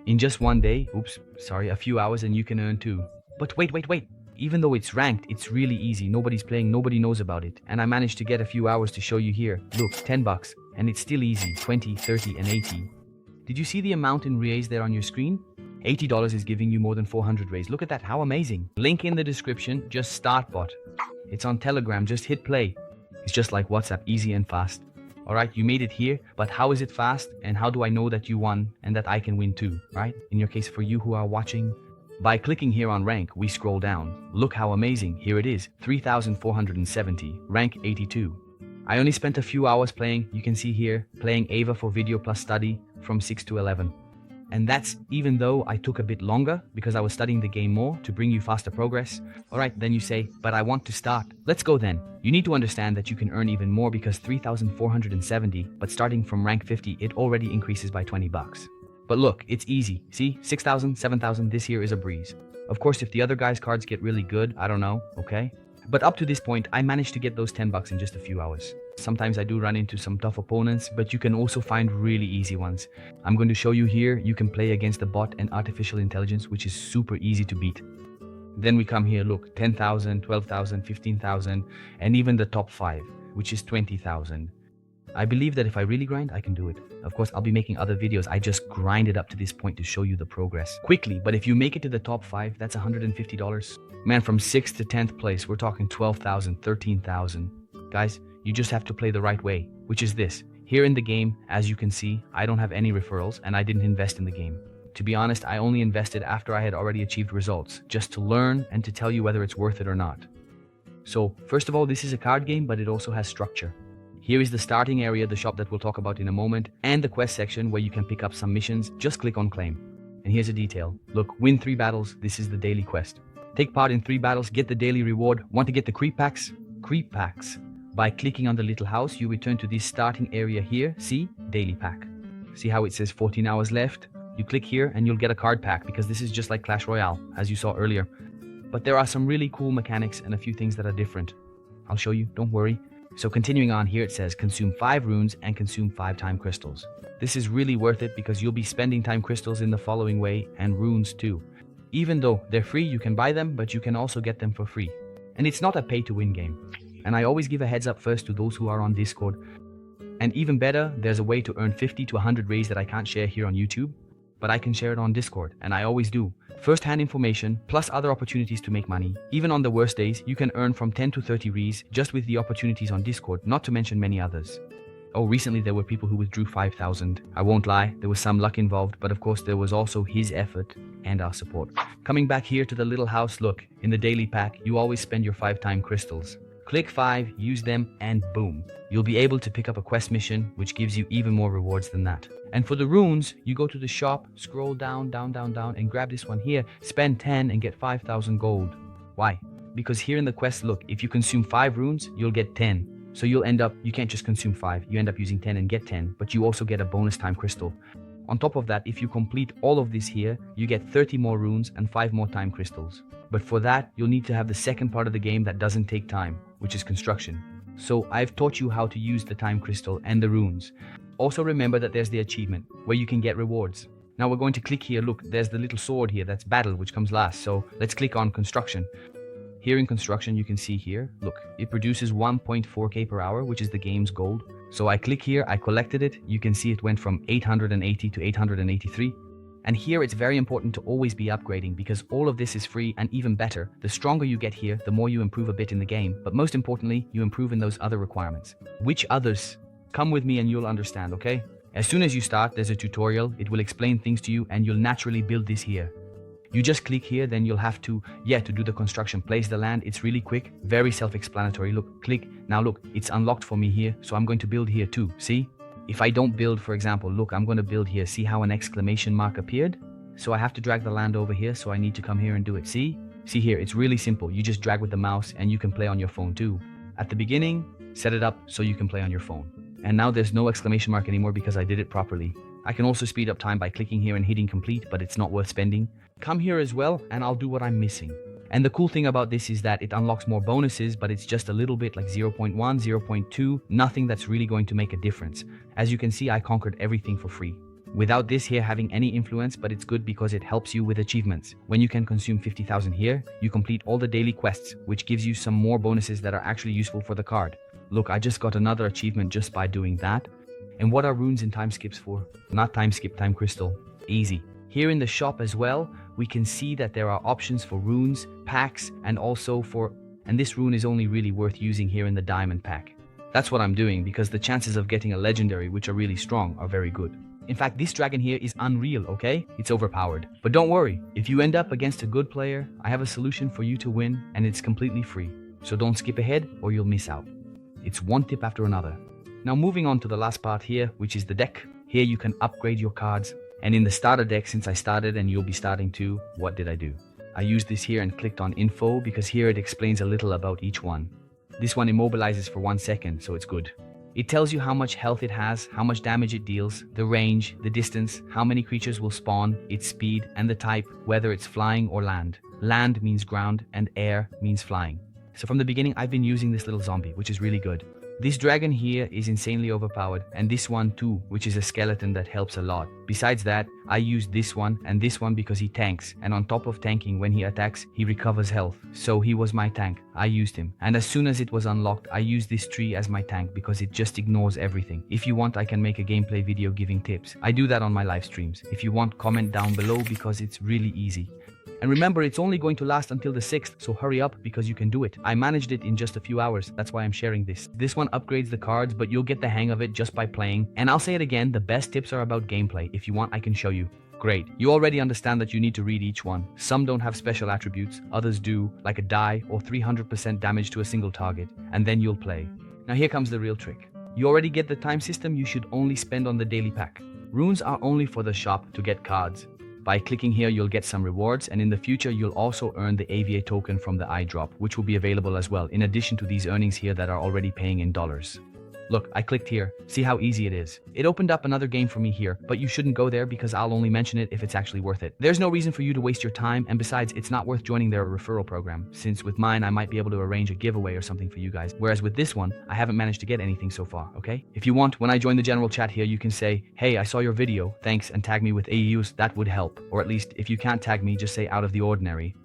In just one day, a few hours, and you can earn too. But wait. Even though it's ranked, it's really easy. Nobody's playing, nobody knows about it. And I managed to get a few hours to show you here. Look, 10 bucks. And it's still easy, 20, 30, and 80. Did you see the amount in raise there on your screen? $80 is giving you more than 400 raise. Look at that, how amazing. Link in the description, just start bot. It's on Telegram, just hit play. It's just like WhatsApp, easy and fast. Alright, you made it here, but how is it fast? And how do I know that you won and that I can win too, right? In your case, for you who are watching, by clicking here on rank, we scroll down. Look how amazing, here it is, 3,470, rank 82. I only spent a few hours playing, you can see here, playing Ava for video plus study from 6 to 11. And that's even though I took a bit longer because I was studying the game more to bring you faster progress. Alright, then you say, but I want to start. Let's go then. You need to understand that you can earn even more because 3,470, but starting from rank 50, it already increases by 20 bucks. But look, it's easy. See, 6,000, 7,000, this here is a breeze. Of course, if the other guy's cards get really good, I don't know, okay? But up to this point, I managed to get those 10 bucks in just a few hours. Sometimes I do run into some tough opponents, but you can also find really easy ones. I'm going to show you here, you can play against the bot and artificial intelligence, which is super easy to beat. Then we come here, look, 10,000, 12,000, 15,000, and even the top 5, which is 20,000. I believe that if I really grind, I can do it. Of course, I'll be making other videos. I just grinded up to this point to show you the progress quickly. But if you make it to the top 5, that's $150. Man, from 6th to 10th place, we're talking 12,000, 13,000. Guys, you just have to play the right way, which is this. Here in the game, as you can see, I don't have any referrals and I didn't invest in the game. To be honest, I only invested after I had already achieved results, just to learn and to tell you whether it's worth it or not. So, first of all, this is a card game, but it also has structure. Here is the starting area, the shop that we'll talk about in a moment, and the quest section where you can pick up some missions. Just click on claim. And here's a detail. Look, win 3 battles. This is the daily quest. Take part in 3 battles, get the daily reward. Want to get the creep packs? Creep packs. By clicking on the little house, you return to this starting area here. See? Daily pack. See how it says 14 hours left? You click here and you'll get a card pack because this is just like Clash Royale, as you saw earlier. But there are some really cool mechanics and a few things that are different. I'll show you, don't worry. So continuing on here, it says consume 5 runes and consume 5 time crystals. This is really worth it because you'll be spending time crystals in the following way, and runes too. Even though they're free, you can buy them, but you can also get them for free. And it's not a pay to win game. And I always give a heads up first to those who are on Discord. And even better, there's a way to earn 50 to 100 rays that I can't share here on YouTube, but I can share it on Discord, and I always do. First-hand information, plus other opportunities to make money. Even on the worst days, you can earn from 10 to 30 rees just with the opportunities on Discord, not to mention many others. Oh, recently there were people who withdrew 5,000. I won't lie, there was some luck involved, but of course there was also his effort and our support. Coming back here to the little house, look, in the daily pack, you always spend your 5 time crystals. Click 5, use them, and boom. You'll be able to pick up a quest mission, which gives you even more rewards than that. And for the runes, you go to the shop, scroll down, and grab this one here, spend 10 and get 5,000 gold. Why? Because here in the quest, look, if you consume 5 runes, you'll get 10. So you'll end up, you can't just consume 5, you end up using 10 and get 10, but you also get a bonus time crystal. On top of that, if you complete all of this here, you get 30 more runes and 5 more time crystals. But for that, you'll need to have the second part of the game that doesn't take time, which is construction. So I've taught you how to use the time crystal and the runes. Also remember that there's the achievement, where you can get rewards. Now we're going to click here, look, there's the little sword here, that's battle, which comes last. So let's click on construction. Here in construction, you can see here, look, it produces 1.4k per hour, which is the game's gold. So I click here, I collected it, you can see it went from 880 to 883. And here it's very important to always be upgrading because all of this is free, and even better, the stronger you get here, the more you improve a bit in the game, but most importantly, you improve in those other requirements. Which others? Come with me and you'll understand, okay? As soon as you start, there's a tutorial, it will explain things to you and you'll naturally build this here. You just click here, then you'll have to do the construction, place the land. It's really quick, very self-explanatory. Look, click. Now look, it's unlocked for me here, so I'm going to build here too, see? If I don't build, for example, look, I'm going to build here. See how an exclamation mark appeared? So I have to drag the land over here, so I need to come here and do it, see? See here, it's really simple. You just drag with the mouse and you can play on your phone too. At the beginning, set it up so you can play on your phone. And now there's no exclamation mark anymore because I did it properly. I can also speed up time by clicking here and hitting complete, but it's not worth spending. Come here as well and I'll do what I'm missing. And the cool thing about this is that it unlocks more bonuses, but it's just a little bit like 0.1, 0.2, nothing that's really going to make a difference. As you can see, I conquered everything for free. without this here having any influence, but it's good because it helps you with achievements. When you can consume 50,000 here, you complete all the daily quests, which gives you some more bonuses that are actually useful for the card. Look, I just got another achievement just by doing that. And what are runes and time skips for? Not time skip, time crystal. Easy. Here in the shop as well, we can see that there are options for runes, packs, and also and this rune is only really worth using here in the diamond pack. That's what I'm doing because the chances of getting a legendary, which are really strong, are very good. In fact, this dragon here is unreal, okay? It's overpowered. But don't worry, if you end up against a good player, I have a solution for you to win, and it's completely free. So don't skip ahead or you'll miss out. It's one tip after another. Now moving on to the last part here, which is the deck. Here you can upgrade your cards. And in the starter deck, since I started and you'll be starting too, what did I do? I used this here and clicked on info because here it explains a little about each one. This one immobilizes for 1 second, so it's good. It tells you how much health it has, how much damage it deals, the range, the distance, how many creatures will spawn, its speed, and the type, whether it's flying or land. Land means ground and air means flying. So from the beginning, I've been using this little zombie, which is really good. This dragon here is insanely overpowered, and this one too, which is a skeleton that helps a lot. Besides that, I used this one and this one because he tanks, and on top of tanking, when he attacks, he recovers health. So he was my tank. I used him. And as soon as it was unlocked, I used this tree as my tank because it just ignores everything. If you want, I can make a gameplay video giving tips. I do that on my live streams. If you want, comment down below because it's really easy. And remember, it's only going to last until the 6th, so hurry up because you can do it. I managed it in just a few hours, that's why I'm sharing this. This one upgrades the cards, but you'll get the hang of it just by playing. And I'll say it again, the best tips are about gameplay. If you want, I can show you. Great, you already understand that you need to read each one. Some don't have special attributes, others do, like a die or 300% damage to a single target, and then you'll play. Now here comes the real trick. You already get the time system you should only spend on the daily pack. Runes are only for the shop to get cards. By clicking here, you'll get some rewards, and in the future, you'll also earn the AVA token from the eye drop, which will be available as well, in addition to these earnings here that are already paying in dollars. Look, I clicked here. See how easy it is. It opened up another game for me here, but you shouldn't go there because I'll only mention it if it's actually worth it. There's no reason for you to waste your time, and besides, it's not worth joining their referral program, since with mine, I might be able to arrange a giveaway or something for you guys, whereas with this one, I haven't managed to get anything so far, okay? If you want, when I join the general chat here, you can say, hey, I saw your video, thanks, and tag me with AEUs, that would help. Or at least, if you can't tag me, just say out of the ordinary.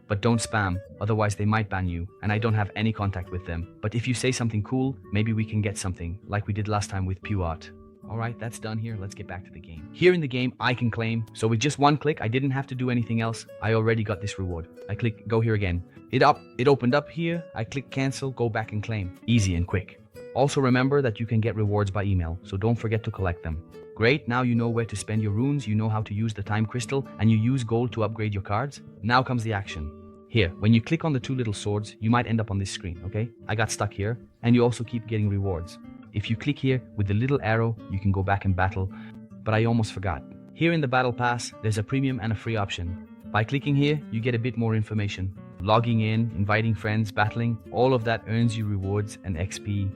But don't spam, otherwise they might ban you, and I don't have any contact with them. But if you say something cool, maybe we can get something, like we did last time with fiat. Alright, that's done here, let's get back to the game. Here in the game, I can claim, so with just one click, I didn't have to do anything else. I already got this reward. I click go here again. It opened up here, I click cancel, go back and claim. Easy and quick. Also remember that you can get rewards by email, so don't forget to collect them. Great, now you know where to spend your runes, you know how to use the time crystal, and you use gold to upgrade your cards. Now comes the action. Here, when you click on the two little swords, you might end up on this screen, okay? I got stuck here, and you also keep getting rewards. If you click here with the little arrow, you can go back and battle, but I almost forgot. Here in the battle pass, there's a premium and a free option. By clicking here, you get a bit more information. Logging in, inviting friends, battling, all of that earns you rewards and XP.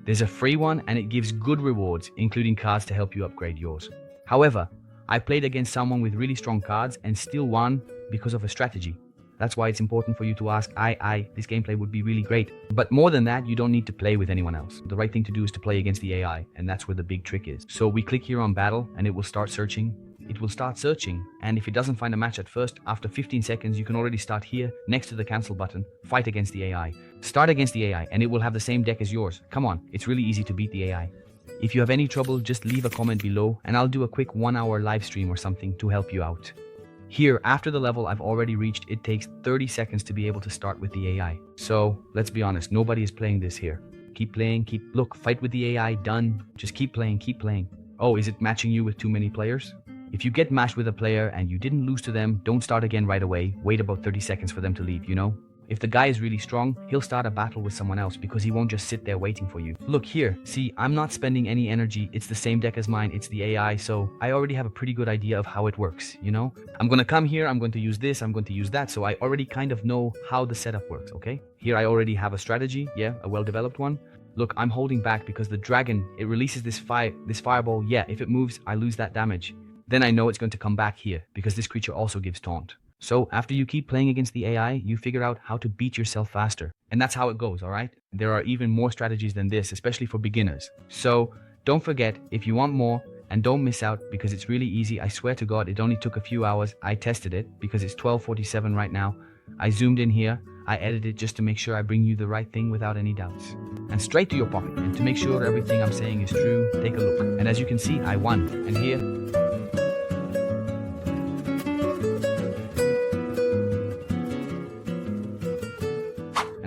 There's a free one, and it gives good rewards, including cards to help you upgrade yours. However, I played against someone with really strong cards and still won because of a strategy. That's why it's important for you to ask, this gameplay would be really great. But more than that, you don't need to play with anyone else. The right thing to do is to play against the AI, and that's where the big trick is. So we click here on battle, and it will start searching. It will start searching, and if it doesn't find a match at first, after 15 seconds, you can already start here, next to the cancel button, fight against the AI. Start against the AI, and it will have the same deck as yours. Come on, it's really easy to beat the AI. If you have any trouble, just leave a comment below, and I'll do a quick 1-hour live stream or something to help you out. Here, after the level I've already reached, it takes 30 seconds to be able to start with the AI. So, let's be honest, nobody is playing this here. Keep playing, look, fight with the AI, done. Just keep playing, keep playing. Oh, is it matching you with too many players? If you get matched with a player and you didn't lose to them, don't start again right away. Wait about 30 seconds for them to leave, you know? If the guy is really strong, he'll start a battle with someone else because he won't just sit there waiting for you. Look here, see, I'm not spending any energy. It's the same deck as mine, it's the AI, so I already have a pretty good idea of how it works, you know? I'm gonna come here, I'm going to use this, I'm going to use that, so I already kind of know how the setup works, okay? Here I already have a strategy, yeah, a well-developed one. Look, I'm holding back because the dragon, it releases this fireball, yeah, if it moves, I lose that damage. Then I know it's going to come back here because this creature also gives taunt. So after you keep playing against the AI, you figure out how to beat yourself faster. And that's how it goes, alright? There are even more strategies than this, especially for beginners. So don't forget, if you want more And don't miss out because it's really easy. I swear to God, it only took a few hours. I tested it because it's 12:47 right now. I zoomed in here. I edited just to make sure I bring you the right thing without any doubts. And straight to your pocket. And to make sure everything I'm saying is true, take a look. And as you can see, I won. And here,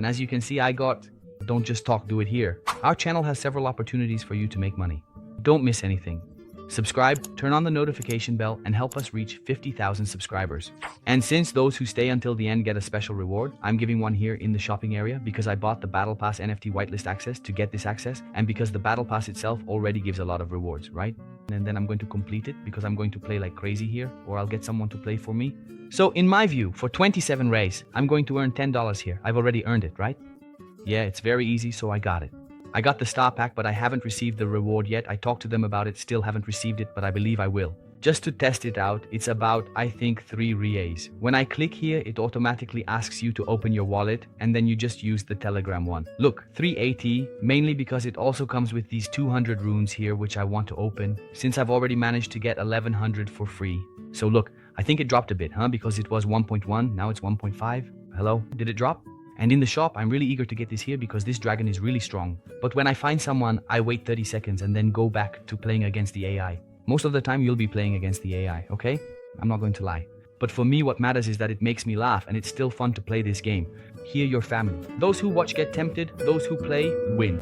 as you can see, I got, don't just talk, do it here. Our channel has several opportunities for you to make money. Don't miss anything. Subscribe, turn on the notification bell, and help us reach 50,000 subscribers. And since those who stay until the end get a special reward, I'm giving one here in the shopping area because I bought the Battle Pass NFT whitelist access to get this access, and because the Battle Pass itself already gives a lot of rewards, right? And then I'm going to complete it because I'm going to play like crazy here, or I'll get someone to play for me. So in my view, for 27 rays, I'm going to earn $10 here. I've already earned it, right? Yeah, it's very easy, so I got it. I got the star pack, but I haven't received the reward yet. I talked to them about it, still haven't received it, but I believe I will. Just to test it out, it's about, I think, 3 reais. When I click here, it automatically asks you to open your wallet, and then you just use the Telegram one. Look, 380, mainly because it also comes with these 200 runes here, which I want to open, since I've already managed to get 1100 for free. So look, I think it dropped a bit, because it was 1.1, now it's 1.5. Hello, did it drop? And in the shop, I'm really eager to get this here because this dragon is really strong. But when I find someone, I wait 30 seconds and then go back to playing against the AI. Most of the time, you'll be playing against the AI, okay? I'm not going to lie. But for me, what matters is that it makes me laugh and it's still fun to play this game. Hear your family. Those who watch get tempted, those who play win.